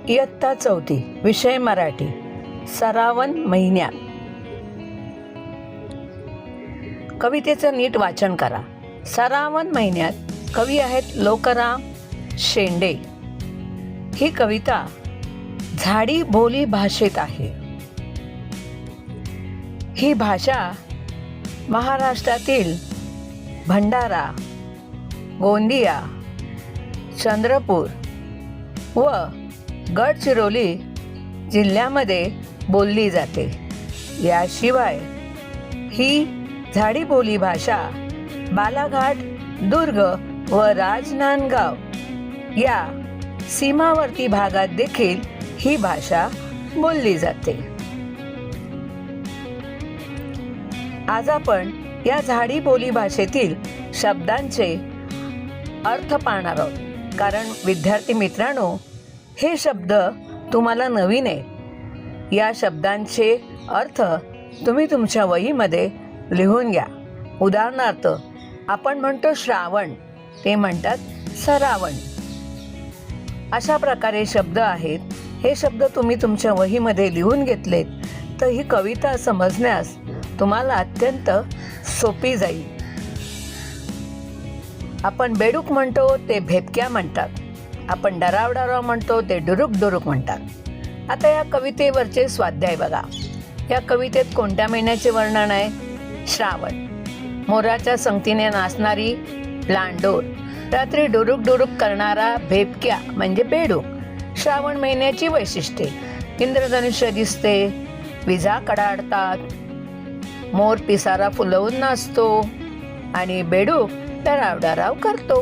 इयत्ता 4 विषय मराठी सरावन महिन्यात. कवितेचं नीट वाचन करा. सरावन महिन्यात कवी आहेत लोकराम शेंडे. ही कविता झाडी बोली भाषेत आहे. ही भाषा महाराष्ट्रातील भंडारा, गोंदिया, चंद्रपूर व गडचिरोली जिल्ह्यामध्ये बोलली जाते. याशिवाय ही झाडी बोली भाषा बालाघाट, दुर्ग व राजनांदगाव या सीमावर्ती भागात देखील ही भाषा बोलली जाते. आज आपण या झाडी बोली भाषेतील शब्दांचे अर्थ पाहणार आहोत. कारण विद्यार्थी मित्रांनो, हे शब्द तुम्हाला नवीन आहे. या शब्दांचे अर्थ तुम्ही तुमच्या वहीमध्ये लिहून घ्या. उदाहरणार्थ, आपण म्हणतो श्रावण, ते म्हणतात सरावण. अशा प्रकारे शब्द आहेत. हे शब्द तुम्ही तुमच्या वहीमध्ये लिहून घेतलेत तर ही कविता समजण्यास तुम्हाला अत्यंत सोपी जाईल. आपण बेडूक म्हणतो ते भेपक्या म्हणतात. आपण डराव म्हणतो ते डुरुक डुरुक म्हणतात. आता या कवितेवरचे स्वाध्याय बघा. या कवितेत कोणत्या महिन्याचे वर्णन आहे? श्रावण. मोराच्या संगतीने नाचणारी लांडोर, रात्री डुरुक डुरुक करणारा भेपक्या म्हणजे बेडूक. श्रावण महिन्याची वैशिष्ट्ये: इंद्रधनुष्य दिसते, विजा कडाडतात, मोर पिसारा फुलवून नाचतो आणि बेडूक डराव करतो.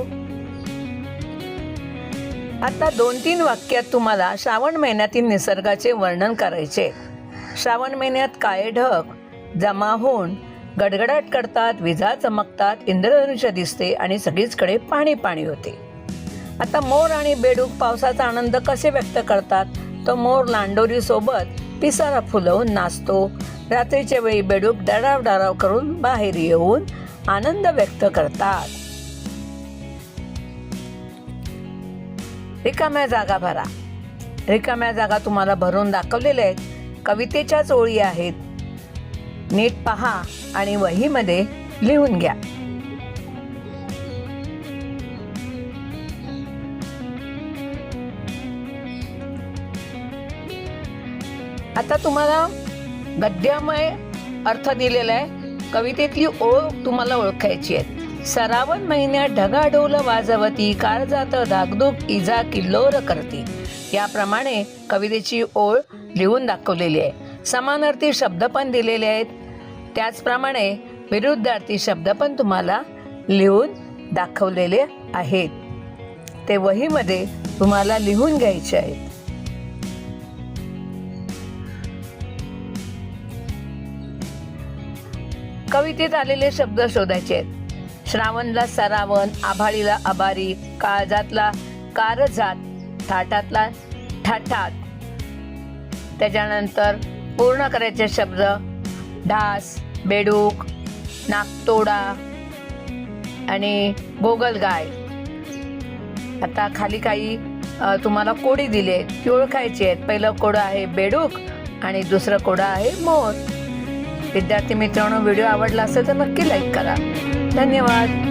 आता 2-3 वाक्यात तुम्हाला श्रावण महिन्यातील निसर्गाचे वर्णन करायचे. श्रावण महिन्यात काळे ढग जमा होऊन गडगडाट करतात, विजा चमकतात, इंद्रधनुष्य दिसते आणि सगळीकडे पाणी होते. आता मोर आणि बेडूक पावसाचा आनंद कसे व्यक्त करतात? तो मोर लांडोरी सोबत पिसारा फुलवून नाचतो. रात्रीच्या वेळी बेडूक डराव करून बाहेर येऊन आनंद व्यक्त करतात. रिकाम्या जागा भरा. रिकाम्या जागा तुम्हाला भरून दाखवलेल्या आहेत. कवितेच्याच ओळी आहेत. नीट पहा आणि वहीमध्ये लिहून घ्या. आता तुम्हाला गद्यमय अर्थ दिलेला आहे. कवितेतली ओळ तुम्हाला ओळखायची आहे. सरावन महिन्यात ढगाढोल वाजवती, काळजात धाकधूक इजा किल्लोर करती. याप्रमाणे कवितेची ओळ लिहून दाखवलेली आहे. समानार्थी शब्द पण दिलेले आहेत. त्याचप्रमाणे विरुद्धार्थी शब्द पण तुम्हाला लिहून दाखवलेले आहेत. ते वहीमध्ये तुम्हाला लिहून घ्यायचे आहेत. कवितेत आलेले शब्द शोधायचे आहेत. श्रावणला सरावण, आभाळीला आभारी, काळजातला कारजात, थाटातला ठाठात. त्याच्यानंतर पूर्ण करायचे शब्द: ढास, बेडूक, नाकतोडा आणि गोगलगाय. आता खाली काही तुम्हाला कोडी दिले, ती ओळखायची आहेत. पहिलं कोडं आहे बेडूक आणि दुसरं कोडं आहे मोर. विद्यार्थी मित्रांनो, व्हिडिओ आवडला असेल तर नक्की लाईक करा. धन्यवाद.